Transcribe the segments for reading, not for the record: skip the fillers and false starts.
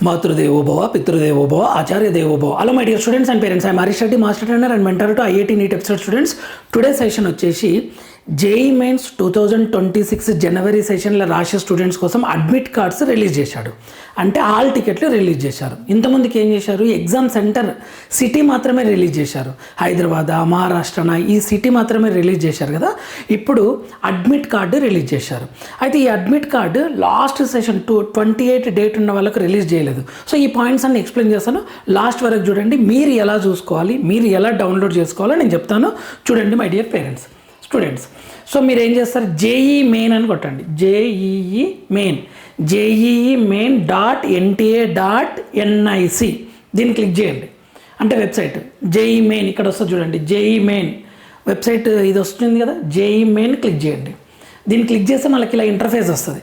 Matrudevo Bhava, Pitrudevo Bhava, Acharya Devo Bhava. Hello my dear students and parents, I am Arish Reddy, Master Trainer and Mentor to IIT NEET episode students. Today's session వచ్చేసి JEE Mains 2026 జనవరి సెషన్లో రాసే students కోసం admit cards release చేశాడు. అంటే all టికెట్లు release చేశారు. ఇంతమందికి ఏం చేశారు, ఎగ్జామ్ సెంటర్ సిటీ మాత్రమే రిలీజ్ చేశారు. హైదరాబాద్, మహారాష్ట్రన ఈ సిటీ మాత్రమే రిలీజ్ చేశారు కదా. ఇప్పుడు అడ్మిట్ కార్డు రిలీజ్ చేశారు. అయితే ఈ admit card last session 28 date ఉన్న వాళ్ళకు రిలీజ్ చేయలేదు. సో ఈ పాయింట్స్ అన్ని ఎక్స్ప్లెయిన్ చేస్తాను, లాస్ట్ వరకు చూడండి. మీరు ఎలా చూసుకోవాలి, మీరు ఎలా డౌన్లోడ్ చేసుకోవాలో నేను చెప్తాను. చూడండి my dear parents, students. So మీరు ఏం చేస్తారు, జేఈఈ మెయిన్ అని కొట్టండి. జేఈఈ మెయిన్ JEE.NTA.NIC దీన్ని క్లిక్ చేయండి. అంటే వెబ్సైట్ జేఈ మెయిన్ ఇక్కడ వస్తుంది చూడండి. జేఈ మెయిన్ వెబ్సైట్ ఇది వస్తుంది కదా, జేఈ మెయిన్ క్లిక్ చేయండి. దీన్ని క్లిక్ చేస్తే మనకి ఇలా ఇంటర్ఫేస్ వస్తుంది,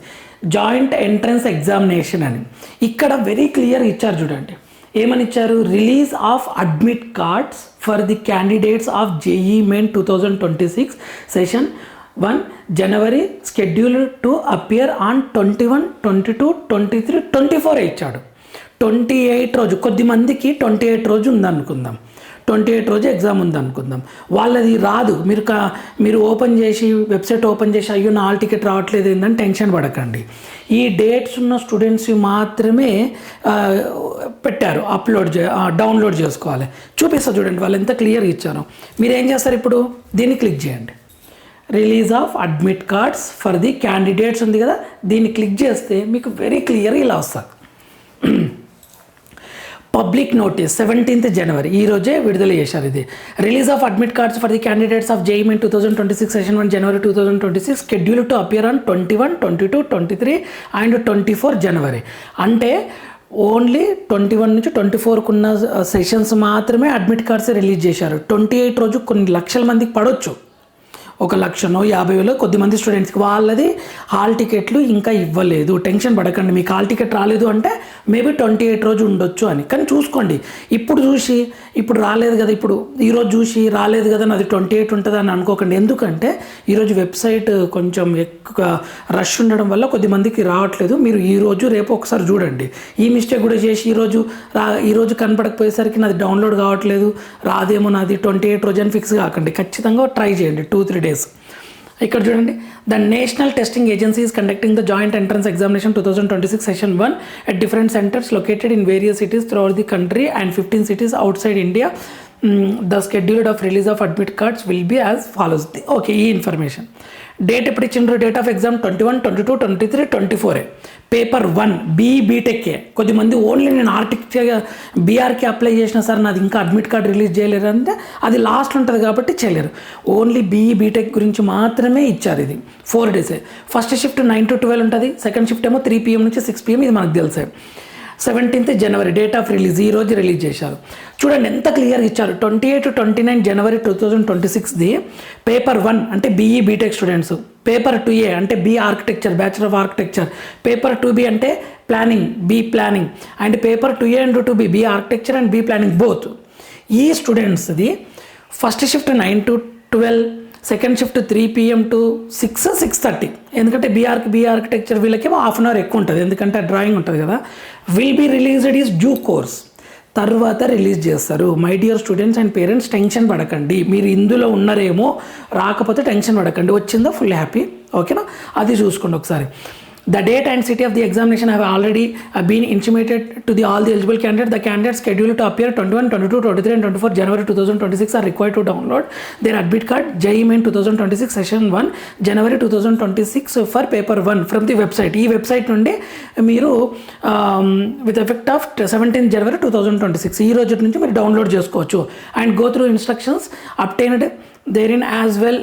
జాయింట్ ఎంట్రన్స్ ఎగ్జామినేషన్ అని. ఇక్కడ వెరీ క్లియర్ ఇచ్చారు చూడండి. ఏమని ఇచ్చారు, release of admit cards for the candidates of JEE Main 2026 session 1 January scheduled to appear on 21, 22, 23, 24 ఇచ్చాడు. 28 రోజు, కొద్ది మందికి 28 రోజు ఉందనుకుందాం, 28 రోజు ఎగ్జామ్ ఉందనుకుందాం. వాళ్ళది రాదు. మీరు ఓపెన్ చేసి వెబ్సైట్ ఓపెన్ చేసి అయ్యో నా హాల్ టికెట్ రావట్లేదు ఏందని టెన్షన్ పడకండి. ఈ డేట్స్ ఉన్న స్టూడెంట్స్ మాత్రమే పెట్టారు, డౌన్లోడ్ చేసుకోవాలి. చూపిస్తా చూడండి వాళ్ళు ఎంత క్లియర్ ఇచ్చారో. మీరు ఏం చేస్తారు, ఇప్పుడు దీన్ని క్లిక్ చేయండి. Release of admit cards for the candidates ఉంది కదా, దీన్ని క్లిక్ చేస్తే మీకు వెరీ క్లియర్ ఇలా వస్తుంది. పబ్లిక్ నోటీస్ 17th జనవరి ఈ రోజే విడుదల చేశారు. ఇది release of admit cards for the candidates of JEE Main 2026 session 1 January 2026 scheduled to appear on 21, 22, 23 and 24 జనవరి. అంటే ఓన్లీ 21 నుంచి 24 ఉన్న సెషన్స్ మాత్రమే అడ్మిట్ కార్డ్స్ రిలీజ్ చేశారు. 28 రోజు కొన్ని లక్షల మందికి పడవచ్చు, 1,50,000 కొద్దిమంది స్టూడెంట్స్కి. వాళ్ళది హాల్ టికెట్లు ఇంకా ఇవ్వలేదు. టెన్షన్ పడకండి, మీకు హాల్ టికెట్ రాలేదు అంటే మేబీ 28 రోజు ఉండొచ్చు అని. కానీ చూసుకోండి, ఇప్పుడు చూసి ఇప్పుడు రాలేదు కదా, ఇప్పుడు ఈరోజు చూసి రాలేదు కదా నాది 28 ఉంటుంది అని అనుకోకండి. ఎందుకంటే ఈరోజు వెబ్సైట్ కొంచెం ఎక్కువ రష్ ఉండడం వల్ల కొద్దిమందికి రావట్లేదు. మీరు ఈరోజు రేపు ఒకసారి చూడండి. ఈ మిస్టేక్ కూడా చేసి ఈరోజు కనపడకపోయేసరికి నాది డౌన్లోడ్ కావట్లేదు, రాదేమో నాది 28 రోజు అని ఫిక్స్ కాకండి. ఖచ్చితంగా ట్రై చేయండి 2-3 days. ఇక్కడ చూడండి, the national testing agency is conducting the joint entrance examination 2026 session 1 at different centers located in various cities throughout the country and 15 cities outside India. The schedule of release of admit cards will be as follows. Okay, ఈ information date ఎప్పుడు ఇచ్చిండ్రు, date of exam 21, 22, 23, 24. Paper 1 బీటెక్కే. కొద్దిమంది only నేను బీఆర్కి apply చేసిన sir నాది ఇంకా admit card release చేయలేరు అంటే అది లాస్ట్ ఉంటుంది కాబట్టి చేయలేరు. ఓన్లీ బీటెక్ గురించి మాత్రమే ఇచ్చారు. ఇది 4 days. ఫస్ట్ షిఫ్ట్ 9 to 12 ఉంటుంది, సెకండ్ షిఫ్ట్ ఏమో 3 PM నుంచి 6 PM. ఇది మనకు తెలిసే. 17th January date of release ఈ రోజు రిలీజ్ చేశారు. చూడండి ఎంత క్లియర్గా ఇచ్చారు. 28 to 29 జనవరి 2026ది పేపర్ 1 అంటే BE BTech students, paper 2A అంటే B architecture, bachelor of architecture, paper 2B అంటే planning, B planning, and paper 2A and 2B B architecture and B planning both. ఈ స్టూడెంట్స్ది first shift 9 to 12, second shift 3 PM to 6:30. ఎందుకంటే B architecture వీళ్ళకేమో ½ an hour ఎక్కువ ఉంటుంది, ఎందుకంటే drawing ఉంటుంది కదా. Will be released is due course, తర్వాత రిలీజ్ చేస్తారు. My dear students and parents, tension పడకండి. మీరు ఇందులో ఉన్నారేమో, రాకపోతే టెన్షన్ పడకండి. వచ్చిందో ఫుల్ హ్యాపీ, ఓకేనా. అది చూసుకోండి ఒకసారి. The date and city of the examination have already been intimated to all the eligible candidates. The candidates scheduled to appear 21, 22, 23 and 24 January 2026 are required to download their admit card JEE Main 2026 Session 1 January 2026 for paper 1 from the website. ఈ website నుండి మీరు with effect of 17th January 2026 ఈ రోజు నుంచి మీరు download చేసుకోవచ్చు. And go through instructions obtained therein as well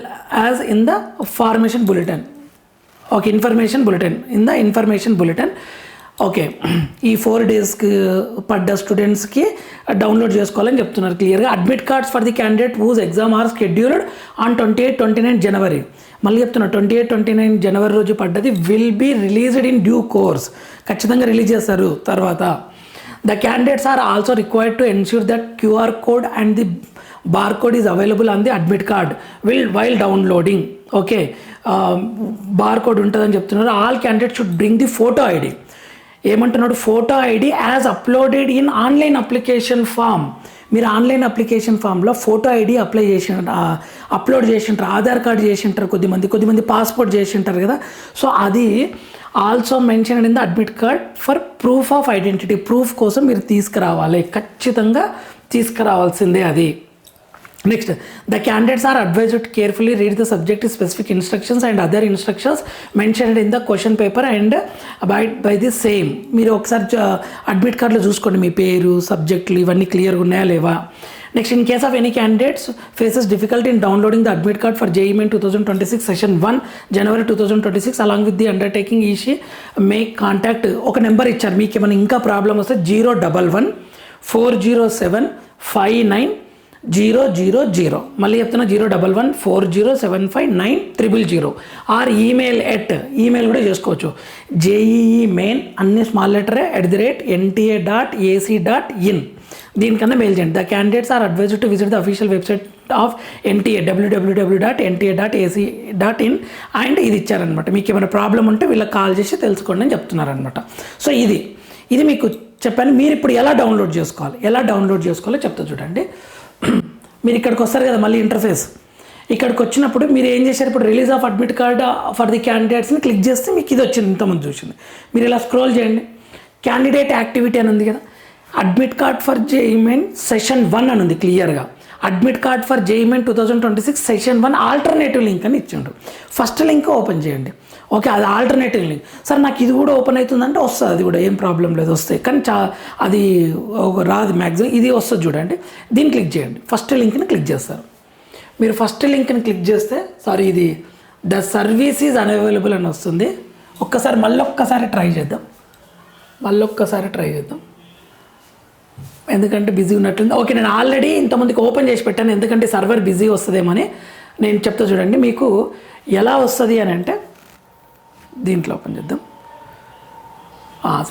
as in the formation bulletin. Okay, information bulletin. Okay, ఈ 4 daysకి పడ్డ స్టూడెంట్స్కి డౌన్లోడ్ చేసుకోవాలని చెప్తున్నారు క్లియర్గా. Admit cards for the candidate whose exam are scheduled on 28, 29 January. మళ్ళీ చెప్తున్నా, 28, 29 జనవరి రోజు పడ్డది will be released in due course. ఖచ్చితంగా రిలీజ్ చేస్తారు తర్వాత. The candidates are also required to ensure that QR code and the barcode is available on the admit card while downloading. Okay, barcode ఉంటుందని చెప్తున్నారు. All candidate should bring the photo ID. ఏమంటున్నాడు, photo ID as uploaded in online application form. మీరు online application ఫామ్లో photo ID upload చేసింటారు, Aadhaar card చేసింటారు, కొద్దిమంది passport చేసింటారు కదా. సో అది also mention in the admit card for proof of identity. Proof కోసం మీరు తీసుకురావాలి, ఖచ్చితంగా తీసుకురావాల్సిందే అది. Next, the candidates are advised to carefully read the subject specific instructions and other instructions mentioned in the question paper and by the same. మీరు ఒకసారి admit కార్డులో చూసుకోండి మీ పేరు, సబ్జెక్టులు ఇవన్నీ క్లియర్గా ఉన్నాయా లేవా. Next, in case of any candidates faces difficulty in downloading the admit card for JEE Main 2026 session 1 January 2026 along with the undertaking ఈషీ make contact. ఒక నెంబర్ ఇచ్చారు, మీకు ఏమైనా ఇంకా ప్రాబ్లం వస్తే 011-407-59-000. మళ్ళీ చెప్తున్నా 011-407-59-000 ఆర్ ఈమెయిల్ కూడా చేసుకోవచ్చు. JEE Main అన్ని స్మాల్ లెటరే @nta.ac.in. దీనికన్నా మెయిల్ చేయండి. The candidates are advised to visit the official website of NTA www.nta.ac.in and ఇది ఇచ్చారనమాట. మీకు ఏమైనా ప్రాబ్లం ఉంటే వీళ్ళకి కాల్ చేసి తెలుసుకోండి అని చెప్తున్నారనమాట. సో ఇది మీకు చెప్పాను. మీరు ఇప్పుడు ఎలా డౌన్లోడ్ చేసుకోవాలో చెప్తా చూడండి. మీరు ఇక్కడికి వస్తారు కదా, మళ్ళీ ఇంటర్ఫేస్ ఇక్కడికి వచ్చినప్పుడు మీరు ఏం చేశారు, ఇప్పుడు release of admit card for the క్యాండిడేట్స్ని క్లిక్ చేస్తే మీకు ఇది వచ్చింది, ఇంతకుముందు చూసింది. మీరు ఇలా స్క్రోల్ చేయండి, క్యాండిడేట్ యాక్టివిటీ అని ఉంది కదా, admit card for JEE Main session 1 అని ఉంది క్లియర్గా. Admit card for JEE Main 2026 session 1 alternative link అని ఇచ్చిండు. ఫస్ట్ లింక్ ఓపెన్ చేయండి. ఓకే, అది ఆల్టర్నేటివ్ లింక్. సార్ నాకు ఇది కూడా ఓపెన్ అవుతుందంటే వస్తుంది, అది కూడా ఏం ప్రాబ్లం లేదు, వస్తాయి. కానీ అది రాదు మ్యాక్సిమం. ఇది వస్తుంది చూడండి, దీన్ని క్లిక్ చేయండి. ఫస్ట్ లింక్ని క్లిక్ చేస్తారు. మీరు ఫస్ట్ లింక్ని క్లిక్ చేస్తే సారీ ఇది ద సర్వీస్ ఈజ్ అన్అవైలబుల్ అని వస్తుంది. మళ్ళొక్కసారి ట్రై చేద్దాం, ఎందుకంటే బిజీ ఉన్నట్లుంది. ఓకే, నేను ఆల్రెడీ ఇంతమందికి ఓపెన్ చేసి పెట్టాను, ఎందుకంటే సర్వర్ బిజీ వస్తుందేమని. నేను చెప్తా చూడండి మీకు ఎలా వస్తుంది అని అంటే, దీంట్లో ఓపెన్ చేద్దాం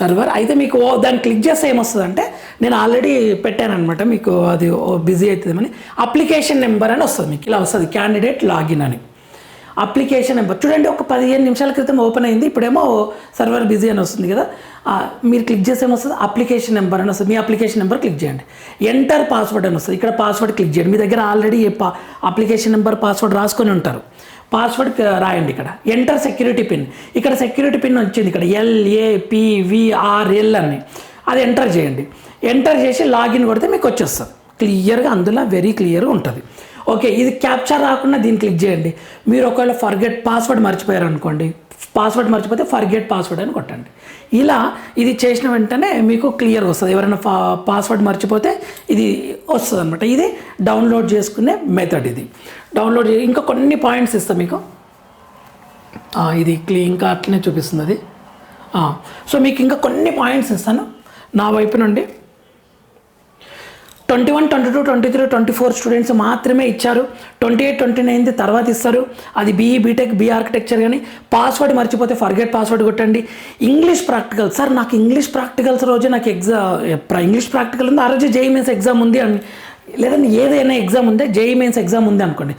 సర్వర్. అయితే మీకు దాన్ని క్లిక్ చేస్తే ఏమొస్తుందంటే, నేను ఆల్రెడీ పెట్టాను అనమాట, మీకు అది బిజీ అవుతుందేమని. అప్లికేషన్ నెంబర్ అని వస్తుంది, మీకు ఇలా వస్తుంది క్యాండిడేట్ లాగిన్ అని. అప్లికేషన్ నెంబర్ చూడండి, ఒక 15 నిమిషాల క్రితం ఓపెన్ అయింది, ఇప్పుడేమో సర్వర్ బిజీ అని వస్తుంది కదా. మీరు క్లిక్ చేస్తే ఏమొస్తుంది, అప్లికేషన్ నెంబర్ అని వస్తుంది. మీ అప్లికేషన్ నెంబర్ క్లిక్ చేయండి. ఎంటర్ పాస్వర్డ్ అని వస్తుంది, ఇక్కడ పాస్వర్డ్ క్లిక్ చేయండి. మీ దగ్గర ఆల్రెడీ అప్లికేషన్ నెంబర్ పాస్వర్డ్ రాసుకొని ఉంటారు, పాస్వర్డ్ రాయండి. ఇక్కడ ఎంటర్ సెక్యూరిటీ పిన్, ఇక్కడ సెక్యూరిటీ పిన్ వచ్చింది, ఇక్కడ LAPVRL అని, అది ఎంటర్ చేయండి. ఎంటర్ చేసి లాగిన్ కొడితే మీకు వచ్చేస్తుంది క్లియర్గా, అందులో వెరీ క్లియర్గా ఉంటుంది. ఓకే, ఇది క్యాప్చర్ రాకుండా దీన్ని క్లిక్ చేయండి. మీరు ఒకవేళ ఫర్గెట్ పాస్వర్డ్ మర్చిపోయారు అనుకోండి, పాస్వర్డ్ మర్చిపోతే ఫర్గెట్ పాస్వర్డ్ అని కొట్టండి. ఇలా ఇది చేసిన వెంటనే మీకు క్లియర్గా వస్తుంది. ఎవరైనా పాస్వర్డ్ మర్చిపోతే ఇది వస్తుంది అనమాట. ఇది డౌన్లోడ్ చేసుకునే మెథడ్. ఇది డౌన్లోడ్ ఇంకా కొన్ని పాయింట్స్ ఇస్తాం మీకు. ఇది ఇంకా అట్లనే చూపిస్తుంది అది. సో మీకు ఇంకా కొన్ని పాయింట్స్ ఇస్తాను నా వైపు నుండి. 21, 22, 23, 24 స్టూడెంట్స్ మాత్రమే ఇచ్చారు. 28, 29 తర్వాత ఇస్తారు. అది BE BTech BE ఆర్కిటెక్చర్. కానీ పాస్వర్డ్ మర్చిపోతే ఫర్గెట్ పాస్వర్డ్ కొట్టండి. ఇంగ్లీష్ ప్రాక్టికల్, సార్ నాకు ఇంగ్లీష్ ప్రాక్టికల్స్ రోజే నాకు ఇంగ్లీష్ ప్రాక్టికల్ ఉంది, ఆ రోజు JEE Mains ఎగ్జామ్ ఉంది అని, లేదంటే ఏదైనా ఎగ్జామ్ ఉంటే JEE Mains ఎగ్జామ్ ఉంది అనుకోండి.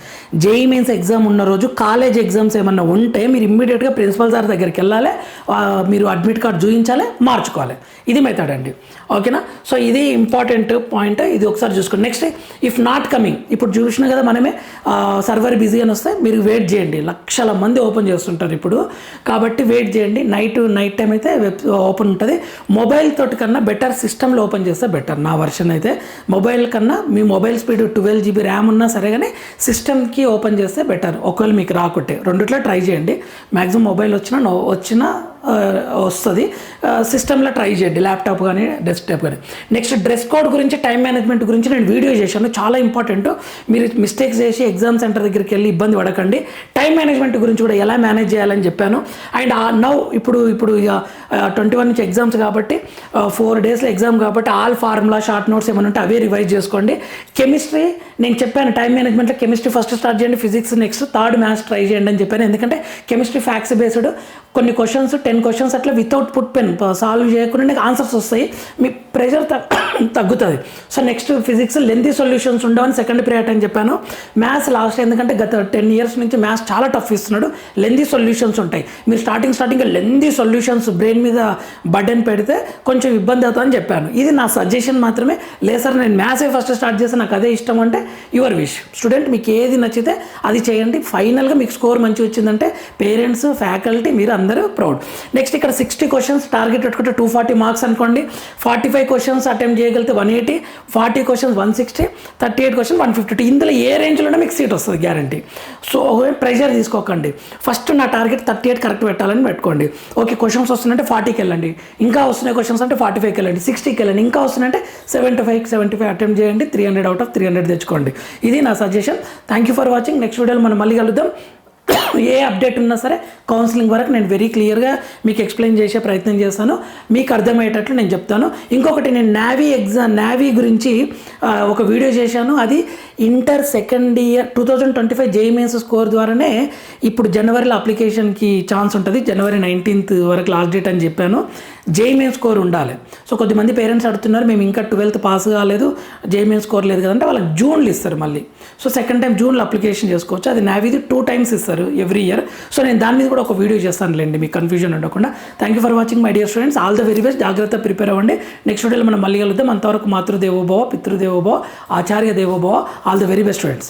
JEE Mains ఎగ్జామ్ ఉన్న రోజు కాలేజ్ ఎగ్జామ్స్ ఏమన్నా ఉంటే మీరు ఇమ్మీడియట్గా ప్రిన్సిపల్ సార్ దగ్గరికి వెళ్ళాలి, మీరు అడ్మిట్ కార్డ్ చూపించాలి, మార్చుకోవాలి. ఇది మెథడ్ అండి. ఓకేనా. సో ఇది ఇంపార్టెంట్ పాయింట్, ఇది ఒకసారి చూసుకోండి. నెక్స్ట్, ఇఫ్ నాట్ కమింగ్, ఇప్పుడు చూసినా కదా మనమే సర్వర్ బిజీ అని వస్తే మీరు వెయిట్ చేయండి. లక్షల మంది ఓపెన్ చేస్తుంటారు ఇప్పుడు, కాబట్టి వెయిట్ చేయండి. నైట్ టైం అయితే ఓపెన్ ఉంటుంది. మొబైల్ తోటి కన్నా బెటర్ సిస్టంలో ఓపెన్ చేస్తే బెటర్. నా వర్షన్ అయితే మొబైల్ కన్నా మీ మొబైల్ స్పీడ్ 12 GB ర్యామ్ ఉన్నా సరే కానీ సిస్టమ్కి ఓపెన్ చేస్తే బెటర్. ఒకవేళ మీకు రాకుంటే రెండిట్లో ట్రై చేయండి. మ్యాక్సిమం మొబైల్ వచ్చినా వస్తుంది, సిస్టంలో ట్రై చేయండి, ల్యాప్టాప్ కానీ డెస్క్టాప్ కానీ. నెక్స్ట్, డ్రెస్ కోడ్ గురించి, టైం మేనేజ్మెంట్ గురించి నేను వీడియో చేశాను, చాలా ఇంపార్టెంట్. మీరు మిస్టేక్స్ చేసి ఎగ్జామ్ సెంటర్ దగ్గరికి వెళ్ళి ఇబ్బంది పడకండి. టైం మేనేజ్మెంట్ గురించి కూడా ఎలా మేనేజ్ చేయాలని చెప్పాను. అండ్ ఇప్పుడు 21 నుంచి ఎగ్జామ్స్ కాబట్టి 4 డేస్లో ఎగ్జామ్ కాబట్టి ఆల్ ఫార్ములా షార్ట్ నోట్స్ ఏమైనా ఉంటే అవే రివైజ్ చేసుకోండి. కెమిస్ట్రీ నేను చెప్పాను, టైం మేనేజ్మెంట్లో కెమిస్ట్రీ ఫస్ట్ స్టార్ట్ చేయండి, physics next, third maths try చేయండి అని చెప్పాను. ఎందుకంటే కెమిస్ట్రీ ఫ్యాక్ట్స్ బేస్డ్, కొన్ని క్వశ్చన్స్ 10 క్వశ్చన్స్ అట్లా వితౌట్ పుట్ పెన్ సాల్వ్ చేయకుండా నీకు ఆన్సర్స్ వస్తాయి, మీ ప్రెషర్ తగ్గుతుంది. So next physics lengthy solutions ఉండవని సెకండ్ పీరియడ్ అని చెప్పాను. మ్యాథ్స్ లాస్ట్, ఎందుకంటే గత 10 years నుంచి మ్యాథ్స్ చాలా టఫ్ ఇస్తున్నాడు, లెంతీ సొల్యూషన్స్ ఉంటాయి. మీరు స్టార్టింగ్ లెంతీ సొల్యూషన్స్ బ్రెయిన్ మీద బర్డెన్ పెడితే కొంచెం ఇబ్బంది అవుతుందని చెప్పాను. ఇది నా సజెషన్ మాత్రమే. లేదు సార్ నేను మ్యాథ్సే ఫస్ట్ స్టార్ట్ చేస్తే నాకు అదే ఇష్టం అంటే యువర్ విష్. స్టూడెంట్ మీకు ఏది నచ్చితే అది చేయండి. ఫైనల్గా మీకు స్కోర్ మంచిగా వచ్చిందంటే పేరెంట్స్, ఫ్యాకల్టీ, మీరు అందరూ ప్రౌడ్. నెక్స్ట్ ఇక్కడ 60 క్వశ్చన్స్ టార్గెట్ పెట్టుకుంటే 240 మార్క్స్ అనుకోండి. 45 క్వశ్చన్స్ అటెంప్ట్ చేయగలిగితే 180, 40 క్వశ్చన్స్ 160, 38 క్వశ్చన్ 150. ఇందులో ఏ రేంజ్లోనే మీకు సీట్ వస్తుంది గ్యారంటీ. సో ప్రెషర్ తీసుకోకండి. ఫస్ట్ నా టార్గెట్ 38 కరెక్ట్ పెట్టాలని పెట్టుకోండి. ఓకే క్వశ్చన్స్ వస్తున్నాయంటే 40కి వెళ్ళండి, ఇంకా వస్తున్నాయి క్వశ్చన్స్ అంటే 45కి వెళ్ళండి, 60కి వెళ్ళండి, ఇంకా వస్తున్నాయంటే 75 అటెంప్ట్ చేయండి. 300 out of 300 తెచ్చుకోండి. ఇది నా suggestion. Thank you for watching. Next వీడియోలో మనం మళ్ళీ కలుద్దాం. ఏ అప్డేట్ ఉన్నా సరే కౌన్సిలింగ్ వరకు నేను వెరీ క్లియర్గా మీకు ఎక్స్ప్లెయిన్ చేసే ప్రయత్నం చేస్తాను, మీకు అర్థమయ్యేటట్లు నేను చెప్తాను. ఇంకొకటి నేను నావీ గురించి ఒక వీడియో చేశాను. అది inter second year 2025 JEE mains score ద్వారానే ఇప్పుడు జనవరిలో అప్లికేషన్కి ఛాన్స్ ఉంటుంది. జనవరి 19th వరకు లాస్ట్ డేట్ అని చెప్పాను. JEE మెయిన్స్ స్కోర్ ఉండాలి. సో కొద్దిమంది పేరెంట్స్ అడుగుతున్నారు మేము ఇంకా 12th పాస్ కాలేదు, JEE మెయిన్స్ స్కోర్ లేదు కదంటే వాళ్ళకి జూన్లో ఇస్తారు మళ్ళీ. సో సెకండ్ టైం జూన్లో అప్లికేషన్ చేసుకోవచ్చు. అది నావీది 2 times ఇస్తారు ఎవ్రీ ఇయర్. సో నేను దాని మీద కూడా ఒక వీడియో చేస్తానులేండి, మీకు కన్ఫ్యూజన్ ఉండకుండా. Thank you for watching my dear students. All the very best. జాగ్రత్త ప్రిపేర్ అవ్వండి. నెక్స్ట్ వీడియోలో మనం మళ్ళీ కలుద్దాం. అంతవరకు మాతృదేవోభవ, పితృదేవోభవ, ఆచార్య దేవోభవ. All the very best students.